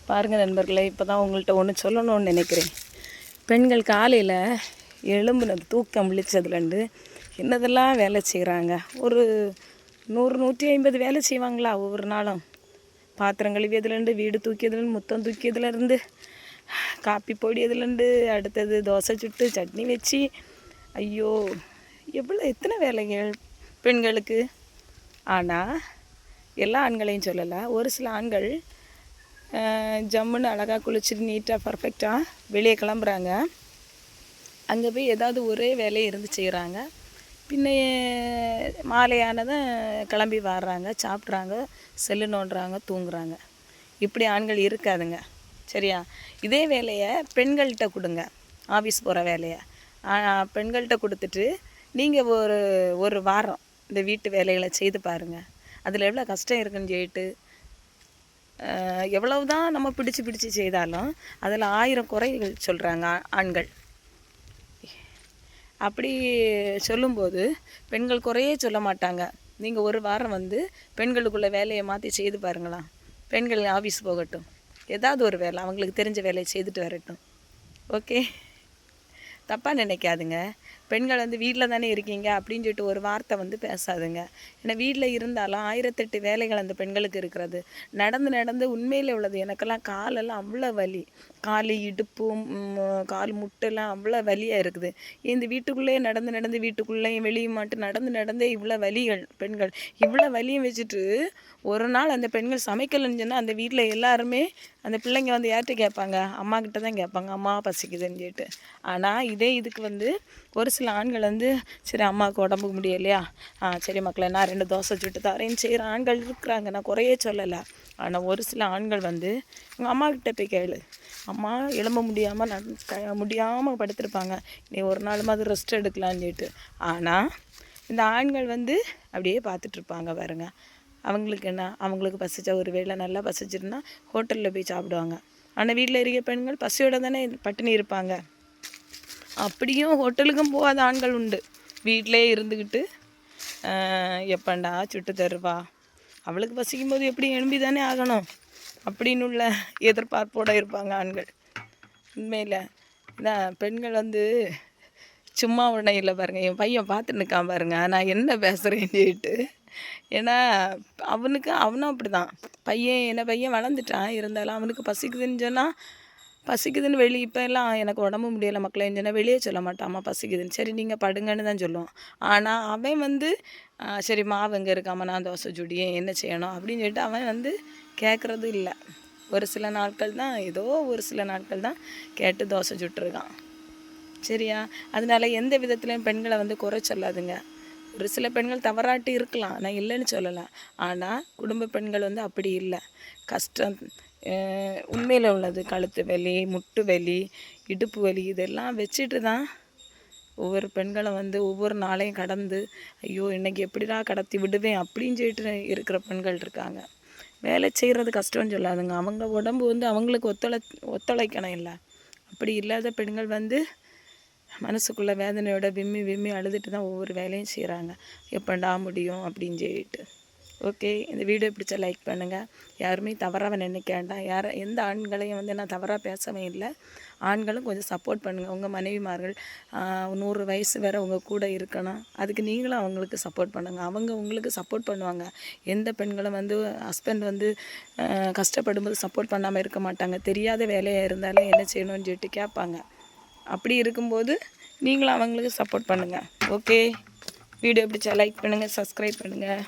பாருங்கள் நண்பர்களே, இப்போ தான் உங்கள்கிட்ட ஒன்று சொல்லணும்னு நினைக்கிறேன். பெண்கள் காலையில் எழும்புனது தூக்கம் விழிச்சதுலேருந்து என்னதெல்லாம் வேலை செய்கிறாங்க. ஒரு 100-150 வேலை செய்வாங்களா ஒவ்வொரு நாளும். பாத்திரம் கழுவியதுலேருந்து, வீடு தூக்கியதுலேருந்து, முத்தம் தூக்கியதுலேருந்து, காப்பி பொடியதுலேருந்து, அடுத்தது தோசை சுட்டு சட்னி வச்சு, ஐயோ எத்தனை வேலைகள் பெண்களுக்கு. ஆனால் எல்லா ஆண்களையும் சொல்லலை, ஒரு சில ஆண்கள் ஜம்முன்னு அழகாக குளிச்சுட்டு நீட்டாக பர்ஃபெக்டாக வெளியே கிளம்புறாங்க. அங்கே போய் ஏதாவது ஒரே வேலையை இருந்து செய்கிறாங்க. பின்ன மாலையானதும் கிளம்பி வர்றாங்க, சாப்பிட்றாங்க, செல்லு நோண்டுறாங்க, தூங்குறாங்க. இப்படி ஆண்கள் இருக்காதுங்க, சரியா? இதே வேலையை பெண்கள்கிட்ட கொடுங்க, ஆஃபீஸ் போகிற வேலையை பெண்கள்கிட்ட கொடுத்துட்டு நீங்கள் ஒரு வாரம் இந்த வீட்டு வேலைகளை செய்து பாருங்கள். அதில் எவ்வளோ கஷ்டம் இருக்குன்னு சொல்லிட்டு எவ்வளவு தான் நம்ம பிடிச்சி செய்தாலும் அதில் 1000 குறைகள் சொல்கிறாங்க ஆண்கள். அப்படி சொல்லும்போது பெண்கள் குறையே சொல்ல மாட்டாங்க. நீங்கள் ஒரு வாரம் பெண்களுக்குள்ள வேலையை மாற்றி செய்து பாருங்களா. பெண்கள் ஆஃபீஸ் போகட்டும், ஏதாவது ஒரு வேலை அவங்களுக்கு தெரிஞ்ச வேலையை செய்துட்டு வரட்டும். ஓகே, தப்பாக நினைக்காதுங்க. பெண்கள் வீட்டில் தானே இருக்கீங்க அப்படின்னு சொல்லிட்டு ஒரு வார்த்தை பேசாதுங்க. ஏன்னா வீட்டில் இருந்தாலும் 1008 வேலைகள் அந்த பெண்களுக்கு இருக்கிறது. நடந்து உண்மையில் உள்ளது. எனக்கெல்லாம் காலெல்லாம் அவ்வளோ வலி, கால் இடுப்பு கால் முட்டெல்லாம் அவ்வளோ வலியாக இருக்குது. இந்த வீட்டுக்குள்ளேயே நடந்து வீட்டுக்குள்ளேயும் வெளியே மாட்டு நடந்தே இவ்வளோ வலிகள். பெண்கள் இவ்வளோ வலியும் வச்சுட்டு ஒரு நாள் அந்த பெண்கள் சமைக்கலைன்னு சொன்னால் அந்த வீட்டில் எல்லாருமே அந்த பிள்ளைங்க யார்கிட்ட கேட்பாங்க? அம்மா கிட்ட தான் கேட்பாங்க, அம்மா பசிக்குதுன்னு சொல்லிட்டு. ஆனால் இதுக்கு ஒரு சில ஆண்கள் சரி அம்மாவுக்கு உடம்புக்கு முடியலையா, சரி மக்களை நான் 2 தோசை சுட்டு தரேன்னு செய்கிற ஆண்கள் இருக்கிறாங்க, நான் குறையே சொல்லலை. ஆனால் ஒரு சில ஆண்கள் உங்கள் அம்மாக்கிட்ட போய் கேளு, அம்மா எழும்ப முடியாமல் படுத்திருப்பாங்க, நீ ஒரு நாளுமாவது ரெஸ்ட் எடுக்கலான்னு சொல்லிட்டு. ஆனால் இந்த ஆண்கள் அப்படியே பார்த்துட்ருப்பாங்க பாருங்க. அவங்களுக்கு என்ன, அவங்களுக்கு பசிச்சா ஒரு வேளை நல்லா பசிச்சிருந்தா ஹோட்டலில் போய் சாப்பிடுவாங்க. ஆனால் வீட்டில் இருக்க பெண்கள் பசியோடு தானே பட்டினி இருப்பாங்க. அப்படியும் ஹோட்டலுக்கும் போகாத ஆண்கள் உண்டு. வீட்டிலே இருந்துக்கிட்டு எப்பண்டா சுட்டு தருவா, அவளுக்கு பசிக்கும் போது எப்படி எழும்பி தானே ஆகணும் அப்படின்னு உள்ள எதிர்பார்ப்போடு இருப்பாங்க ஆண்கள். உண்மையில் இதான் பெண்கள் சும்மா உடனே இல்லை பாருங்கள். என் பையன் பார்த்து நிற்காம பாருங்க நான் என்ன பேசுகிறேன்னு சொல்லிட்டு. ஏன்னா அவனும் அப்படி தான். பையன் வளர்ந்துட்டான், இருந்தாலும் அவனுக்கு பசிக்குதுன்னு சொன்னால் பசிக்குதுன்னு இப்போ எல்லாம் எனக்கு உடம்பு முடியலை மக்களேன்னு சொன்னால் வெளியே சொல்ல மாட்டான், அம்மா பசிக்குதுன்னு. சரி நீங்கள் படுங்கன்னு தான் சொல்லுவான். ஆனால் அவன் சரி மாவு எங்கே இருக்காம நான் தோசை சுடியேன் என்ன செய்யணும் அப்படின்னு சொல்லிட்டு அவன் கேட்குறது இல்லை. ஒரு சில நாட்கள் தான், ஏதோ ஒரு சில நாட்கள் தான் கேட்டு தோசை சுட்டுருக்கான், சரியா? அதனால எந்த விதத்துலையும் பெண்களை குறை சொல்லாதுங்க. ஒரு சில பெண்கள் தவறாட்டி இருக்கலாம், நான் இல்லைன்னு சொல்லலை. ஆனால் குடும்ப பெண்கள் அப்படி இல்லை. கஷ்டம் உண்மையில் உள்ளது. கழுத்து வலி, முட்டு வலி, இடுப்பு வலி இதெல்லாம் வச்சுட்டு தான் ஒவ்வொரு பெண்களும் ஒவ்வொரு நாளையும் கடந்து ஐயோ இன்றைக்கி எப்படிடா கடத்தி விடுவேன் அப்படின்னு சொல்லிட்டு இருக்கிற பெண்கள் இருக்காங்க. வேலை செய்கிறது கஷ்டம்னு சொல்லாதுங்க. அவங்க உடம்பு அவங்களுக்கு ஒத்துழைக்கணும் இல்லை. அப்படி இல்லாத பெண்கள் மனசுக்குள்ளே வேதனையோட விம்மி அழுதுட்டு தான் ஒவ்வொரு வேலையும் செய்கிறாங்க. எப்படா முடியும் அப்படின்னு சொல்லிட்டு. ஓகே, இந்த வீடியோ பிடிச்சா லைக் பண்ணுங்கள். யாருமே தவறாக நினைக்க வேண்டாம். எந்த ஆண்களையும் நான் தவறாக பேசவே இல்லை. ஆண்களும் கொஞ்சம் சப்போர்ட் பண்ணுங்கள். உங்கள் மனைவிமார்கள் 100 வயசு வரை உங்கள் கூட இருக்கணும். அதுக்கு நீங்களும் அவங்களுக்கு சப்போர்ட் பண்ணுங்கள். அவங்க உங்களுக்கு சப்போர்ட் பண்ணுவாங்க. எந்த பெண்களும் ஹஸ்பண்ட் கஷ்டப்படும்போது சப்போர்ட் பண்ணாமல் இருக்க மாட்டாங்க. தெரியாத வேலையாக இருந்தாலும் என்ன செய்யணும்னு சொல்லிட்டு கேட்பாங்க. அப்படி இருக்கும்போது நீங்களும் அவங்களுக்கு சப்போர்ட் பண்ணுங்கள். ஓகே, வீடியோ பிடிச்சா லைக் பண்ணுங்கள், சப்ஸ்கிரைப் பண்ணுங்கள்.